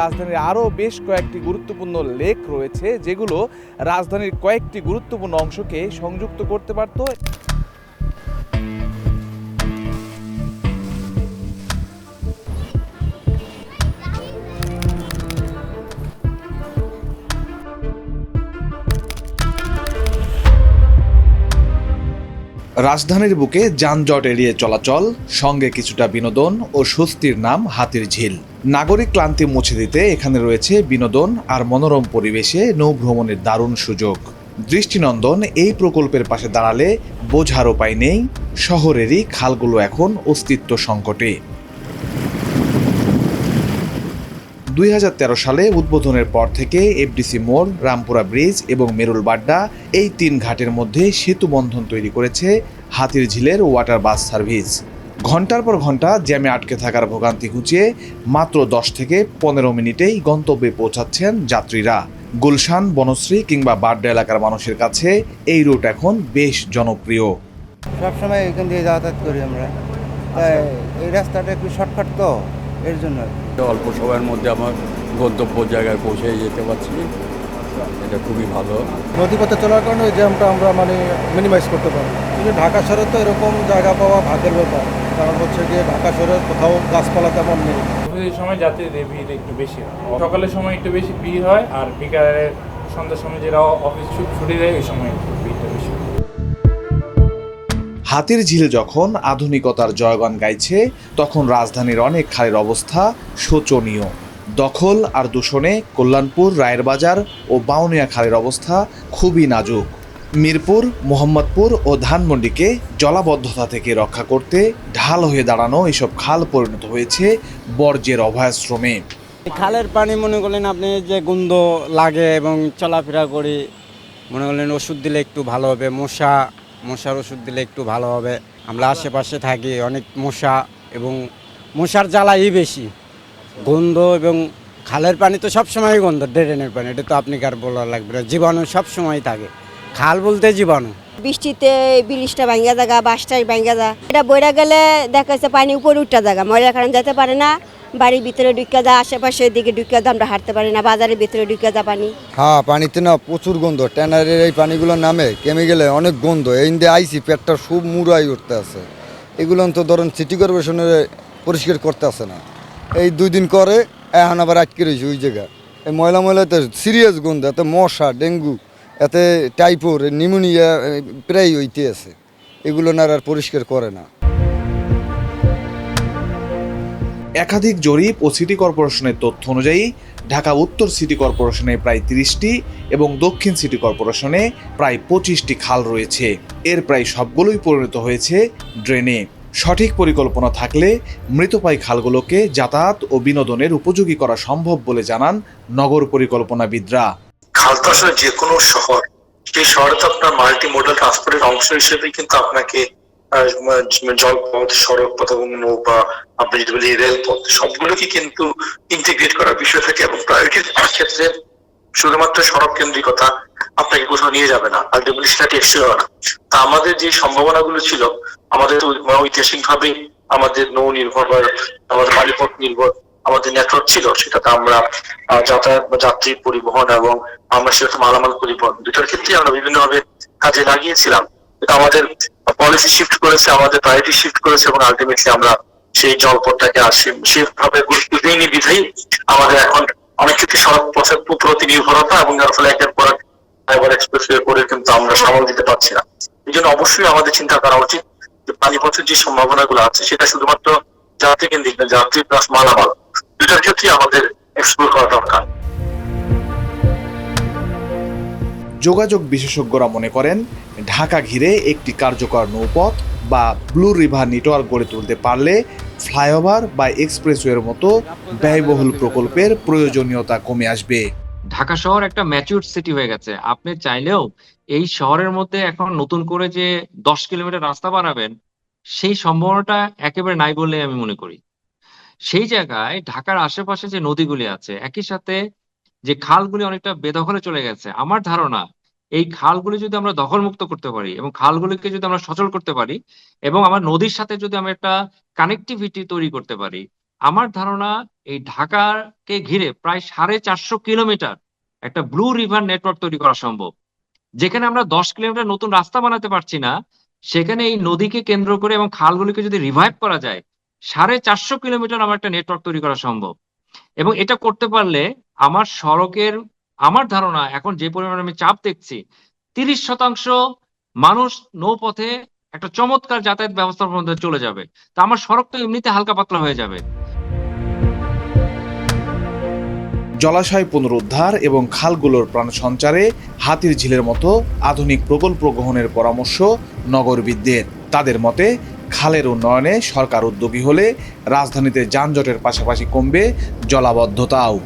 রাজধানীর আরও বেশ কয়েকটি গুরুত্বপূর্ণ লেক রয়েছে, যেগুলো রাজধানীর কয়েকটি গুরুত্বপূর্ণ অংশকে সংযুক্ত করতে পারত। রাজধানীর বুকে যানজট এড়িয়ে চলাচল, সঙ্গে কিছুটা বিনোদন ও স্বস্তির নাম হাতির ঝিল। নাগরিক ক্লান্তি মুছে দিতে এখানে রয়েছে বিনোদন আর মনোরম পরিবেশে নৌভ্রমণের দারুণ সুযোগ। দৃষ্টিনন্দন এই প্রকল্পের পাশে দাঁড়ালে বোঝার উপায় নেই, শহরেরই খালগুলো এখন অস্তিত্ব সংকটে। 2013 সালে উদ্বোধনের পর থেকে এফডিসি মোড়, রামপুরা ব্রিজ এবং মেরুল বাড্ডা এই তিন ঘাটের মধ্যে সেতু বন্ধন তৈরি করেছে হাতির ঝিলের ওয়াটার বাস সার্ভিস। ঘন্টার পর ঘন্টা জ্যামে আটকে থাকার ভোগান্তি ঘুচিয়ে মাত্র 10 থেকে 15 মিনিটেই গন্তব্যে পৌঁছাচ্ছেন যাত্রীরা। গুলশান, বনশ্রী কিংবা বাড্ডা এলাকার মানুষের কাছে এই রুট এখন বেশ জনপ্রিয়। সবসময় এখান দিয়ে যাতায়াত করি আমরা, তাই এই রাস্তাটা একটু শর্টকাট, তো এর জন্য অল্প সময়ের মধ্যে আমার গন্তব্য জায়গায় পৌঁছে যেতে পারছি, এটা খুবই ভালো। নদীপথে চলার কারণে ওই জ্যামটা আমরা মিনিমাইজ করতে পারি। কিন্তু ঢাকা শহরে তো এরকম জায়গা পাওয়া ভাগ্যের ব্যাপার, কারণ হচ্ছে গিয়ে ঢাকা শহরে কোথাও গাছপালা তেমন নেই। অফিসের সময় যাত্রীদের ভিড় একটু বেশি হয়, সকালের সময় একটু বেশি ভিড় হয়, আর বিকালের সন্ধ্যার সময় যেটা অফিস ছুটি দেয় ওই সময় একটু ভিড়টা বেশি হয়। হাতির ঝিল যখন আধুনিকতার জয়গান গাইছে, তখন রাজধানীর অনেক খালের অবস্থা শোচনীয়। দখল আর দূষণে কল্যাণপুর, রায়ের বাজার ও বাউনিয়া খালের অবস্থা খুবই নাজুক। মিরপুর, মোহাম্মদপুর ও ধানমন্ডিকে জলাবদ্ধতা থেকে রক্ষা করতে ঢাল হয়ে দাঁড়ানো এসব খাল পরিণত হয়েছে বর্জ্যের অভয়াশ্রমে। খালের পানি মনে করলেন আপনি যে গন্ধ লাগে এবং চলাফেরা করি, মনে করলেন ওষুধ দিলে একটু ভালো হবে, মশার ওষুধ দিলে একটু ভালো হবে। আমরা আশেপাশে থাকি, অনেক মশা এবং মশার জ্বালাই বেশি, গন্ধ এবং খালের পানি তো সবসময় গন্ধ, ড্রেনের পানি, এটা তো আপনি কার বলা লাগবে না, জীবাণু সবসময় থাকে। খাল বলতে জীবাণু। বৃষ্টিতে ব্রিজটা ভাঙ্গা জায়গা, বাসটা ভাঙ্গা যা, এটা বইরা গেলে দেখা যাচ্ছে পানি উপরে উঠা জায়গা, ময়লা কারণ যেতে পারে না, বাড়ির ভিতরে ঢুকা যা, আশেপাশের দিকে ঢুকা যা, আমরা হাঁটতে পারি না, বাজারের ভিতরে ঢুকা যা পানি। হ্যাঁ, পানিতে না প্রচুর গন্ধ, ট্যানারের এই পানিগুলোর নামে কেমিক্যালে অনেক গন্ধ। এই দিয়ে আইসি পেটটা খুব মুড়াই উঠতে আছে। এগুলো তো ধরেন সিটি কর্পোরেশনের পরিষ্কার করতে আসে না, এই 2 দিন করে এখন আবার আটকে রয়েছে ওই জায়গায়। এই ময়লাতে সিরিয়াস গন্ধ, এতে মশা, ডেঙ্গু, এতে টাইফয়েড, নিউমোনিয়া প্রায় হইতে আছে। এগুলো না আর পরিষ্কার করে না। একাধিক জরিপ ও সিটি কর্পোরেশনের তথ্য অনুযায়ী ঢাকা উত্তর সিটি কর্পোরেশনে প্রায় 30টি এবং দক্ষিণ সিটি কর্পোরেশনে প্রায় 25টি খাল রয়েছে। এর প্রায় সবগুলোই পরিণত হয়েছে ড্রেনে। সঠিক পরিকল্পনা থাকলে মৃতপ্রায় খালগুলোকে যাতায়াত ও বিনোদনের উপযোগী করা সম্ভব বলে জানান নগর পরিকল্পনাবিদরা। খাল তো আসলে যে কোনো শহর, সেই শহরে তো আপনার মাল্টি মডাল ট্রান্সপোর্টের অংশ হিসেবে কিন্তু আপনাকে জলপথ, সড়ক পথ এবং নৌকা, আপনি যদি বলি রেলপথ, সবগুলোকে কিন্তু ইন্টিগ্রেট করার বিষয় থাকে। এবং প্রায়োরিটির ক্ষেত্রে শুধুমাত্র সড়ক কেন্দ্রিকতা আপনাকে কোথাও নিয়ে যাবে না, আলটিমেটলি সেটা টেকসই হবে না। তা আমাদের যে সম্ভাবনাগুলো ছিল, আমাদের তো ঐতিহাসিক ভাবে আমাদের নৌ নির্ভর বা আমাদের বালিপথ নির্ভর আমাদের নেটওয়ার্ক ছিল, সেটাতে আমরা যাতায়াত বা যাত্রী পরিবহন এবং আমরা সেটা মালামাল পরিবহন দুটোর ক্ষেত্রে আমরা বিভিন্নভাবে কাজে লাগিয়েছিলাম। আমাদের পলিসি শিফট করেছে, আমাদের প্রায়োরিটি শিফট করেছে, এবং আলটিমেটলি আমরা সেই জলপথটাকে সেভাবে গুরুত্ব দিইনি বিধায়ী আমাদের এখন অনেক ক্ষেত্রে সড়ক পথের প্রতি নির্ভরতা, এবং যার ফলে একের পর এক এক্সপ্রেসওয়ে করে কিন্তু আমরা সামাল দিতে পারছি না। এই জন্য অবশ্যই আমাদের চিন্তা করা উচিত যে পানিপথের যে সম্ভাবনাগুলো আছে সেটা শুধুমাত্র যাত্রী কেন্দ্রিক না, যাত্রী প্লাস মালামাল দুটার ক্ষেত্রে আমাদের এক্সপ্লোর করা দরকার। যোগাযোগ বিশেষজ্ঞরা মনে করেন, ঢাকা ঘিরে একটি কার্যকর নৌপথ বা ব্লু রিভার নেটওয়ার্ক গড়ে তুলতে পারলে ফ্লাইওভার বা এক্সপ্রেসওয়ের মতো ব্যয়বহুল প্রকল্পের প্রয়োজনীয়তা কমে আসবে। ঢাকা শহর একটা ম্যাচিউরড সিটি হয়ে গেছে। আপনি চাইলেও এই শহরের মধ্যে এখন নতুন করে যে 10 কিলোমিটার রাস্তা বানাবেন, সেই সম্ভাবনাটা একেবারে নাই বলে আমি মনে করি। সেই জায়গায় ঢাকার আশেপাশে যে নদীগুলি আছে, একই সাথে যে খালগুলি অনেকটা বেদখলে চলে গেছে, আমার ধারণা এই খালগুলি যদি আমরা দখলমুক্ত করতে পারি এবং খালগুলিকে যদি আমরা সচল করতে পারি এবং আমার নদীর সাথে যদি আমরা একটা কানেক্টিভিটি তৈরি করতে পারি, আমার ধারণা এই ঢাকাকে ঘিরে প্রায় 450 কিলোমিটার একটা ব্লু রিভার নেটওয়ার্ক তৈরি করা সম্ভব। যেখানে আমরা 10 কিলোমিটার নতুন রাস্তা বানাতে পারছি না, সেখানে এই নদীকে কেন্দ্র করে এবং খালগুলিকে যদি রিভাইভ করা যায়, 450 কিলোমিটার আমার একটা নেটওয়ার্ক তৈরি করা সম্ভব। এবং এটা করতে পারলে আমার সড়কের, আমার ধারণা এখন যে পরিমাণে আমি চাপ দেখছি, 30% মানুষ নৌপথে একটা চমৎকার যাতায়াত ব্যবস্থার মধ্যে চলে যাবে। তা আমার সড়ক তো এমনিতে হালকা পাতলা হয়ে যাবে। জলাশয় পুনরুদ্ধার এবং খালগুলোর প্রাণ সঞ্চারে হাতিরঝিলের মতো আধুনিক প্রকল্প গ্রহণের পরামর্শ নগরবিদদের। তাদের মতে খালের উন্নয়নে সরকার উদ্যোগী হলে রাজধানীতে যানজটের পাশাপাশি কমবে জলাবদ্ধতাও।